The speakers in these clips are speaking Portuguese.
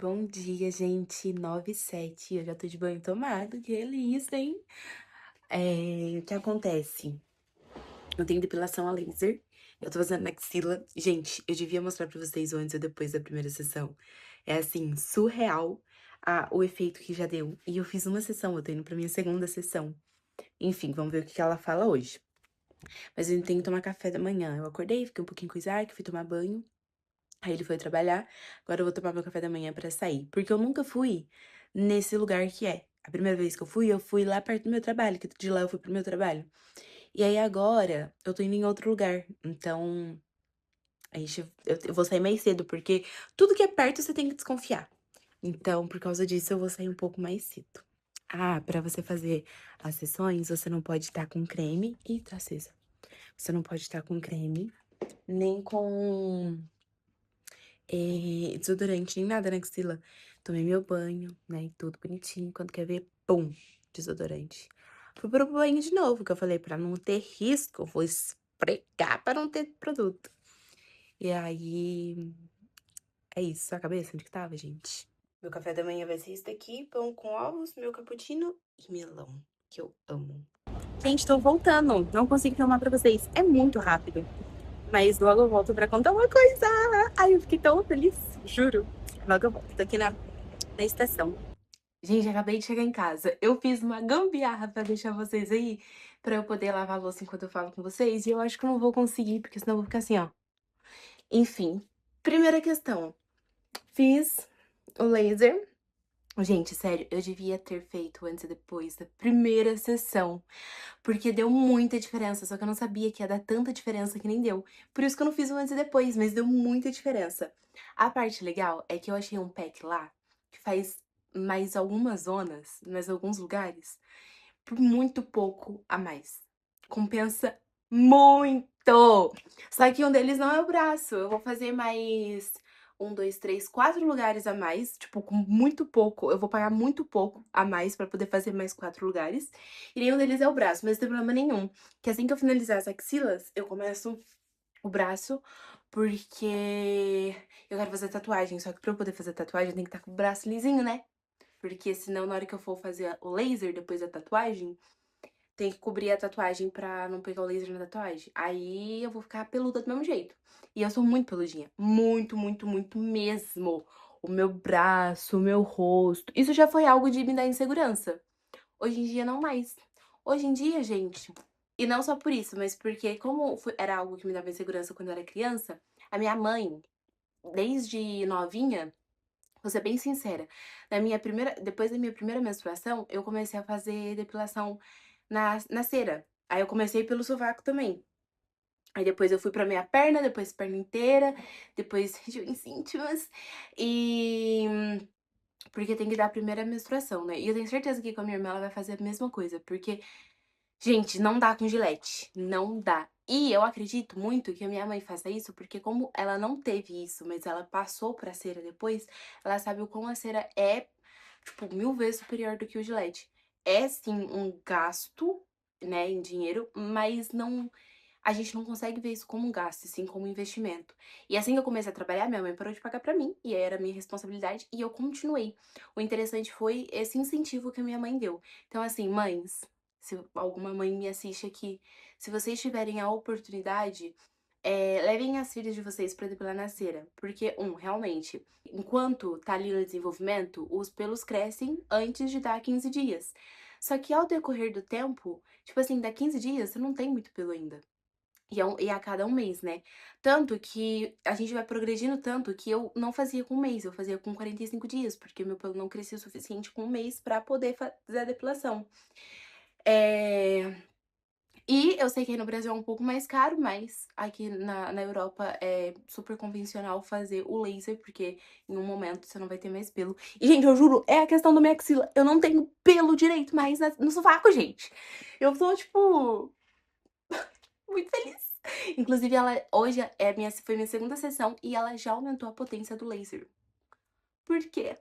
Bom dia, gente. 9h07. Eu já tô de banho tomado. Que delícia, hein? O que acontece? Eu tenho depilação a laser. Eu tô fazendo na axila. Gente, eu devia mostrar pra vocês o antes e o depois da primeira sessão. É assim, surreal o efeito que já deu. E eu fiz uma sessão, eu tô indo pra minha segunda sessão. Enfim, vamos ver o que ela fala hoje. Mas eu tenho que tomar café da manhã. Eu acordei, fiquei um pouquinho com o Isaac, fui tomar banho. Aí ele foi trabalhar, agora eu vou tomar meu café da manhã pra sair. Porque eu nunca fui nesse lugar que é. A primeira vez que eu fui lá perto do meu trabalho, que de lá eu fui pro meu trabalho. E aí agora eu tô indo em outro lugar. Então, eu vou sair mais cedo, porque tudo que é perto você tem que desconfiar. Então, por causa disso, eu vou sair um pouco mais cedo. Pra você fazer as sessões, você não pode estar com creme. Ih, tá acesa. Você não pode estar com creme, nem com desodorante, nem nada na axila. Tomei meu banho, né, e tudo bonitinho. Quando quer ver, pum, desodorante. Fui pro banho de novo, que eu falei, pra não ter risco, eu vou esfregar pra não ter produto. E aí, é isso. Sua cabeça, onde que tava, gente? Meu café da manhã vai ser isso daqui, pão com ovos, meu cappuccino e melão, que eu amo. Gente, tô voltando. Não consigo filmar pra vocês. É muito rápido. Mas logo eu volto pra contar uma coisa. Ai, eu fiquei tão feliz, juro. Logo eu volto. Tô aqui na estação. Gente, acabei de chegar em casa. Eu fiz uma gambiarra pra deixar vocês aí, pra eu poder lavar a louça enquanto eu falo com vocês. E eu acho que eu não vou conseguir, porque senão eu vou ficar assim, ó. Enfim, primeira questão. Fiz o laser. Gente, sério, eu devia ter feito antes e depois da primeira sessão. Porque deu muita diferença, só que eu não sabia que ia dar tanta diferença que nem deu. Por isso que eu não fiz o antes e depois, mas deu muita diferença. A parte legal é que eu achei um pack lá que faz mais algumas zonas, mais alguns lugares, por muito pouco a mais. Compensa muito! Só que um deles não é o braço. Eu vou fazer mais um, dois, três, quatro lugares a mais, tipo, com muito pouco. Eu vou pagar muito pouco a mais pra poder fazer mais 4 lugares. E nenhum deles é o braço, mas não tem problema nenhum. Que assim que eu finalizar as axilas, eu começo o braço, porque eu quero fazer tatuagem. Só que pra eu poder fazer tatuagem, eu tenho que estar com o braço lisinho, né? Porque senão, na hora que eu for fazer o laser depois da tatuagem, tem que cobrir a tatuagem pra não pegar o laser na tatuagem. Aí eu vou ficar peluda do mesmo jeito. E eu sou muito peludinha. Muito, muito, muito mesmo. O meu braço, o meu rosto. Isso já foi algo de me dar insegurança. Hoje em dia, não mais. Hoje em dia, gente. E não só por isso, mas porque, como era algo que me dava insegurança quando eu era criança, a minha mãe, desde novinha, vou ser bem sincera, depois da minha primeira menstruação, eu comecei a fazer depilação na cera. Aí eu comecei pelo sovaco também. Aí depois eu fui pra minha perna, depois perna inteira, depois regiões íntimas. E porque tem que dar a primeira menstruação, né? E eu tenho certeza que com a minha irmã ela vai fazer a mesma coisa, porque, gente, não dá com gilete, não dá. E eu acredito muito que a minha mãe faça isso, porque como ela não teve isso, mas ela passou pra cera depois, ela sabe o quão a cera é, tipo, 1000 vezes superior do que o gilete. É sim um gasto, né, em dinheiro, mas não, a gente não consegue ver isso como um gasto, e sim como um investimento. E assim que eu comecei a trabalhar, minha mãe parou de pagar pra mim, e aí era minha responsabilidade, e eu continuei. O interessante foi esse incentivo que a minha mãe deu. Então, assim, mães, se alguma mãe me assiste aqui, se vocês tiverem a oportunidade, levem as filhas de vocês pra depilar na cera. Porque, realmente, enquanto tá ali no desenvolvimento, os pelos crescem antes de dar 15 dias. Só que ao decorrer do tempo, tipo assim, dá 15 dias, você não tem muito pelo ainda. E a cada um mês, né? Tanto que a gente vai progredindo tanto que eu não fazia com um mês, eu fazia com 45 dias, porque meu pelo não crescia o suficiente com um mês pra poder fazer a depilação. É... E eu sei que aí no Brasil é um pouco mais caro, mas aqui na Europa é super convencional fazer o laser, porque em um momento você não vai ter mais pelo. E, gente, eu juro, é a questão da minha axila. Eu não tenho pelo direito mais no sovaco, gente. Eu tô, tipo, muito feliz. Inclusive, ela hoje foi minha segunda sessão e ela já aumentou a potência do laser. Por quê?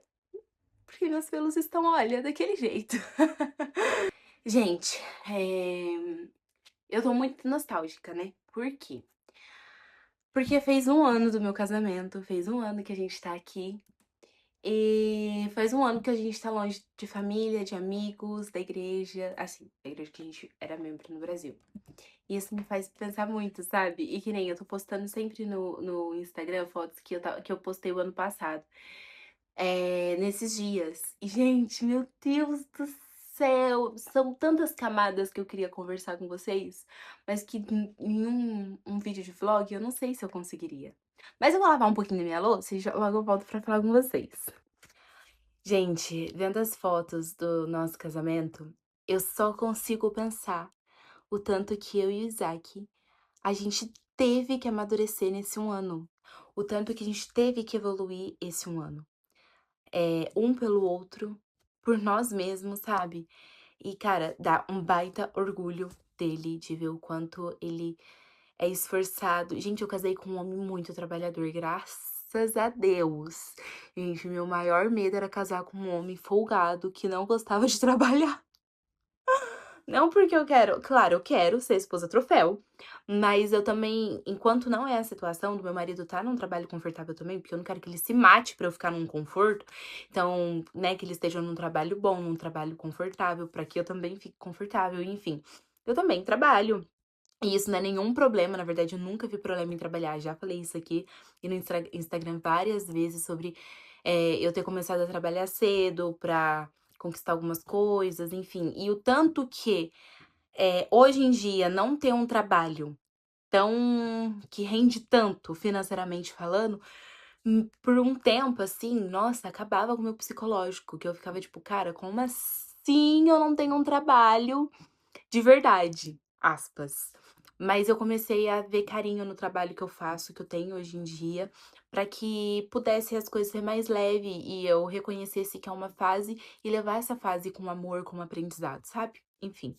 Porque meus pelos estão, olha, daquele jeito. Gente, eu tô muito nostálgica, né? Por quê? Porque fez um ano do meu casamento, fez um ano que a gente tá aqui. E faz um ano que a gente tá longe de família, de amigos, da igreja, assim, da igreja que a gente era membro no Brasil. E isso me faz pensar muito, sabe? E que nem eu tô postando sempre no Instagram fotos que eu postei o ano passado, nesses dias. E, gente, meu Deus do céu, são tantas camadas que eu queria conversar com vocês, mas que em um vídeo de vlog eu não sei se eu conseguiria. Mas eu vou lavar um pouquinho da minha louça e já logo eu volto pra falar com vocês. Gente, vendo as fotos do nosso casamento, eu só consigo pensar o tanto que eu e o Isaac, a gente teve que amadurecer nesse um ano. O tanto que a gente teve que evoluir esse um ano. Um pelo outro, por nós mesmos, sabe? E, cara, dá um baita orgulho dele, de ver o quanto ele é esforçado. Gente, eu casei com um homem muito trabalhador, graças a Deus. Gente, meu maior medo era casar com um homem folgado que não gostava de trabalhar. Não porque eu quero, claro, eu quero ser esposa troféu, mas eu também, enquanto não é a situação do meu marido estar num trabalho confortável também, porque eu não quero que ele se mate pra eu ficar num conforto, então, né, que ele esteja num trabalho bom, num trabalho confortável, pra que eu também fique confortável, enfim. Eu também trabalho, e isso não é nenhum problema, na verdade, eu nunca vi problema em trabalhar. Já falei isso aqui e no Instagram várias vezes sobre eu ter começado a trabalhar cedo pra conquistar algumas coisas, enfim. E o tanto que hoje em dia não ter um trabalho tão que rende tanto financeiramente falando, por um tempo, assim, nossa, acabava com o meu psicológico, que eu ficava tipo: "Cara, como assim eu não tenho um trabalho de verdade, aspas. Mas eu comecei a ver carinho no trabalho que eu faço, que eu tenho hoje em dia, para que pudesse as coisas ser mais leve e eu reconhecesse que é uma fase e levar essa fase com amor, com aprendizado, sabe? Enfim.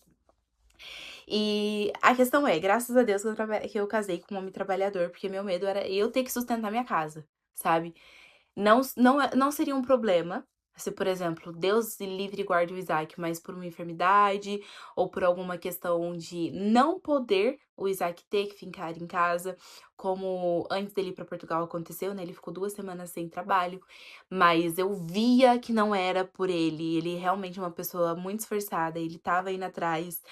E a questão é, graças a Deus que eu casei com um homem trabalhador, porque meu medo era eu ter que sustentar minha casa, sabe? Não seria um problema se, por exemplo, Deus livre e guarde o Isaac, mas por uma enfermidade ou por alguma questão de não poder o Isaac ter que ficar em casa, como antes dele ir para Portugal aconteceu, né? Ele ficou 2 semanas sem trabalho, mas eu via que não era por ele. Ele realmente é uma pessoa muito esforçada, ele tava indo atrás,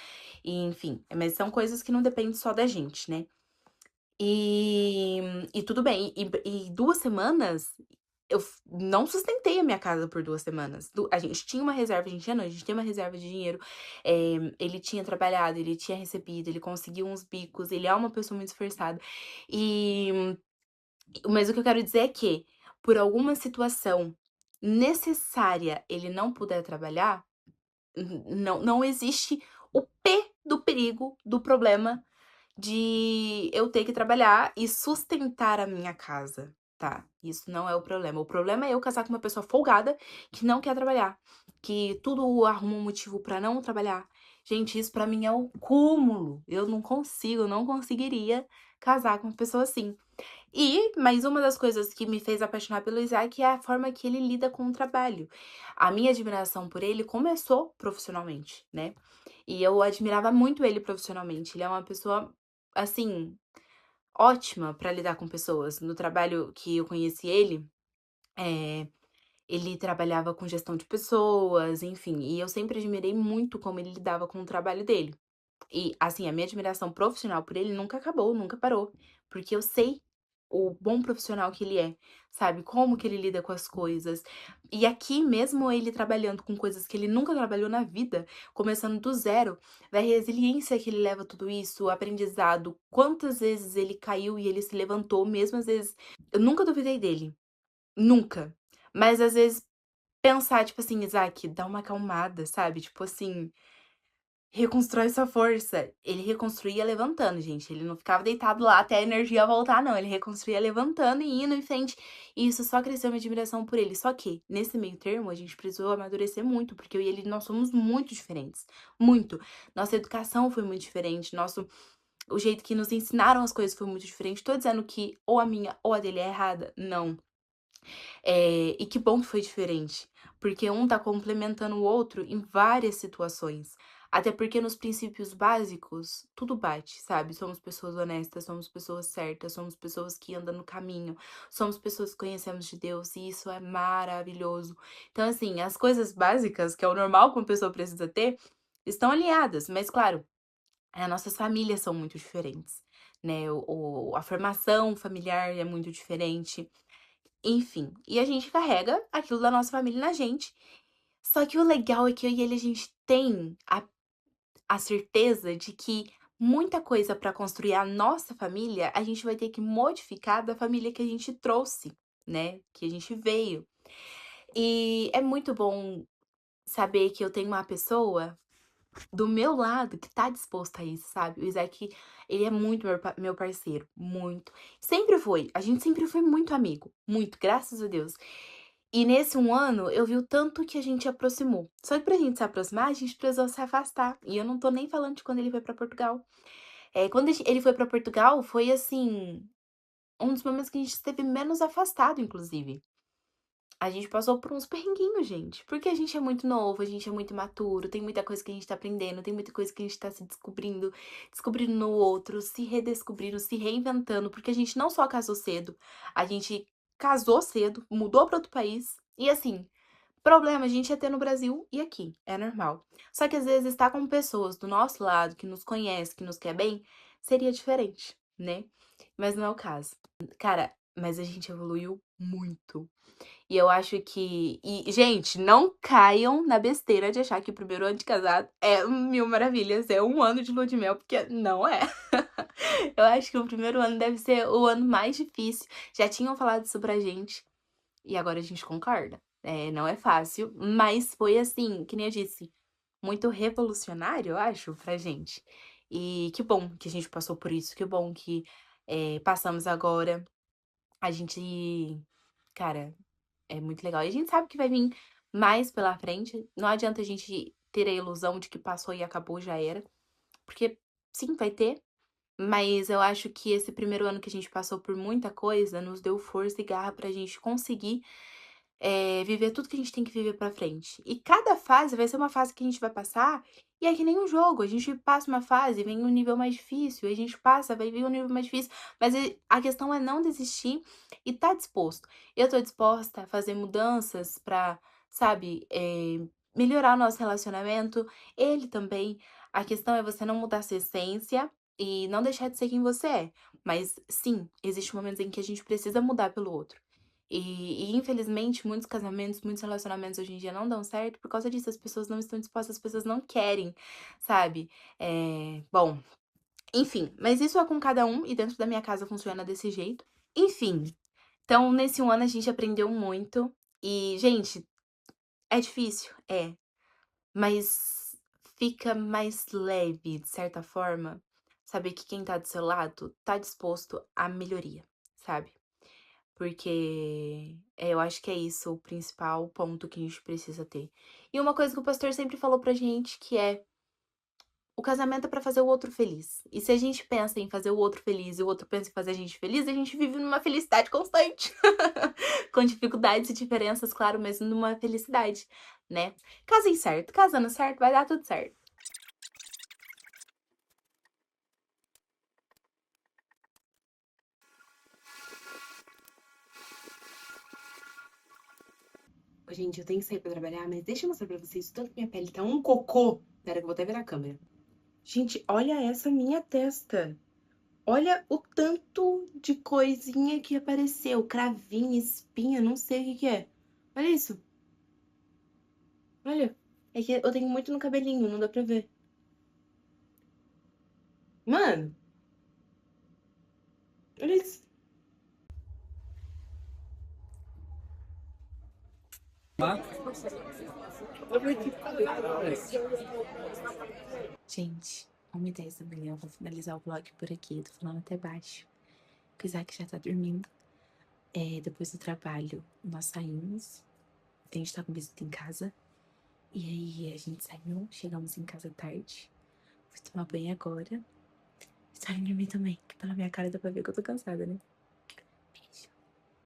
e enfim. Mas são coisas que não dependem só da gente, né? E, e tudo bem, e 2 semanas não sustentei a minha casa por 2 semanas. A gente tinha uma reserva, a gente tinha não, a gente tem uma reserva de dinheiro. Ele tinha trabalhado, ele tinha recebido, ele conseguiu uns bicos, ele é uma pessoa muito esforçada. E mas o que eu quero dizer é que, por alguma situação necessária, ele não puder trabalhar, não existe o P do perigo, do problema de eu ter que trabalhar e sustentar a minha casa, tá? Isso não é o problema. O problema é eu casar com uma pessoa folgada que não quer trabalhar, que tudo arruma um motivo pra não trabalhar. Gente, isso pra mim é o cúmulo. Eu não consigo, não conseguiria casar com uma pessoa assim. Mas uma das coisas que me fez apaixonar pelo Isaac é a forma que ele lida com o trabalho. A minha admiração por ele começou profissionalmente, né? E eu admirava muito ele profissionalmente. Ele é uma pessoa, assim, ótima pra lidar com pessoas. No trabalho que eu conheci ele, eh, ele trabalhava com gestão de pessoas, enfim, e eu sempre admirei muito como ele lidava com o trabalho dele. E, assim, a minha admiração profissional por ele nunca acabou, nunca parou, porque eu sei o bom profissional que ele é, sabe, como que ele lida com as coisas. E aqui, mesmo ele trabalhando com coisas que ele nunca trabalhou na vida, começando do zero, da resiliência que ele leva tudo isso, o aprendizado, quantas vezes ele caiu e ele se levantou, mesmo às vezes eu nunca duvidei dele, nunca. Mas às vezes pensar, tipo assim: "Isaac, dá uma acalmada", sabe, tipo assim, reconstrói sua força. Ele reconstruía levantando, gente, ele não ficava deitado lá até a energia voltar não, ele reconstruía levantando e indo em frente, e isso só cresceu minha admiração por ele. Só que, nesse meio termo, a gente precisou amadurecer muito, porque eu e ele, nós somos muito diferentes, muito. Nossa educação foi muito diferente, o jeito que nos ensinaram as coisas foi muito diferente. Tô dizendo que ou a minha ou a dele é errada? Não. E que bom que foi diferente, porque um tá complementando o outro em várias situações. Até porque nos princípios básicos, tudo bate, sabe? Somos pessoas honestas, somos pessoas certas, somos pessoas que andam no caminho, somos pessoas que conhecemos de Deus e isso é maravilhoso. Então, assim, as coisas básicas, que é o normal que uma pessoa precisa ter, estão alinhadas, mas claro, as nossas famílias são muito diferentes, né? A formação familiar é muito diferente, enfim. E a gente carrega aquilo da nossa família na gente. Só que o legal é que eu e ele, a gente tem a certeza de que muita coisa para construir a nossa família, a gente vai ter que modificar da família que a gente trouxe, né? Que a gente veio. E é muito bom saber que eu tenho uma pessoa do meu lado que tá disposto a isso, sabe? O Isaac, ele é muito meu parceiro, muito. Sempre foi, a gente sempre foi muito amigo, muito, graças a Deus. E nesse 1 ano eu vi o tanto que a gente aproximou. Só que pra gente se aproximar, a gente precisou se afastar. E eu não tô nem falando de quando ele foi pra Portugal. Quando ele foi pra Portugal, foi assim, um dos momentos que a gente esteve menos afastado, inclusive. A gente passou por uns perrenguinhos, gente. Porque a gente é muito novo, a gente é muito imaturo, tem muita coisa que a gente tá aprendendo, tem muita coisa que a gente tá se descobrindo, descobrindo no outro, se redescobrindo, se reinventando, porque a gente não só casou cedo, a gente casou cedo, mudou pra outro país, e assim, problema a gente ia ter no Brasil e aqui, é normal. Só que às vezes estar com pessoas do nosso lado, que nos conhece, que nos quer bem, seria diferente, né? Mas não é o caso. Cara, mas a gente evoluiu muito. E eu acho que gente, não caiam na besteira de achar que o primeiro ano de casado é 1000 maravilhas, é 1 ano de lua de mel, porque não é. Eu acho que o primeiro ano deve ser o ano mais difícil. Já tinham falado isso pra gente e agora a gente concorda. Não é fácil, mas foi assim, que nem eu disse, muito revolucionário, eu acho, pra gente. E que bom que a gente passou por isso, que bom que passamos agora. A gente, cara, é muito legal. E a gente sabe que vai vir mais pela frente. Não adianta a gente ter a ilusão de que passou e acabou, já era. Porque sim, vai ter. Mas eu acho que esse primeiro ano que a gente passou por muita coisa nos deu força e garra pra gente conseguir viver tudo que a gente tem que viver pra frente. E cada fase vai ser uma fase que a gente vai passar, e é que nem um jogo, a gente passa uma fase, vem um nível mais difícil, a gente passa, vai vir um nível mais difícil, mas a questão é não desistir e tá disposto. Eu tô disposta a fazer mudanças pra, sabe, melhorar o nosso relacionamento, ele também. A questão é você não mudar sua essência e não deixar de ser quem você é. Mas sim, existem momentos em que a gente precisa mudar pelo outro. Infelizmente, muitos casamentos, muitos relacionamentos hoje em dia não dão certo por causa disso. As pessoas não estão dispostas, as pessoas não querem, sabe? Bom, enfim, mas isso é com cada um e dentro da minha casa funciona desse jeito. Enfim, então nesse 1 ano a gente aprendeu muito e, gente, é difícil? É, mas fica mais leve, de certa forma, saber que quem tá do seu lado tá disposto à melhoria, sabe? Porque, eu acho que é isso o principal ponto que a gente precisa ter. E uma coisa que o pastor sempre falou pra gente, que é: o casamento é pra fazer o outro feliz. E se a gente pensa em fazer o outro feliz e o outro pensa em fazer a gente feliz, a gente vive numa felicidade constante. Com dificuldades e diferenças, claro, mas numa felicidade, né. Casem certo, casando certo, vai dar tudo certo. Ô, gente, eu tenho que sair pra trabalhar, mas deixa eu mostrar pra vocês o tanto que minha pele tá um cocô. Espera que eu vou até virar a câmera. Gente, olha essa minha testa. Olha o tanto de coisinha que apareceu. Cravinho, espinha, não sei o que que é. Olha isso. Olha. É que eu tenho muito no cabelinho, não dá pra ver. Mano, olha isso. Gente, 1h10 da manhã, eu vou finalizar o vlog por aqui. Tô falando até baixo. O Isaac já tá dormindo. Depois do trabalho, nós saímos. A gente tá com visita em casa. E aí a gente saiu, chegamos em casa tarde. Fui tomar banho agora. Estou indo dormir também, que pela minha cara dá pra ver que eu tô cansada, né?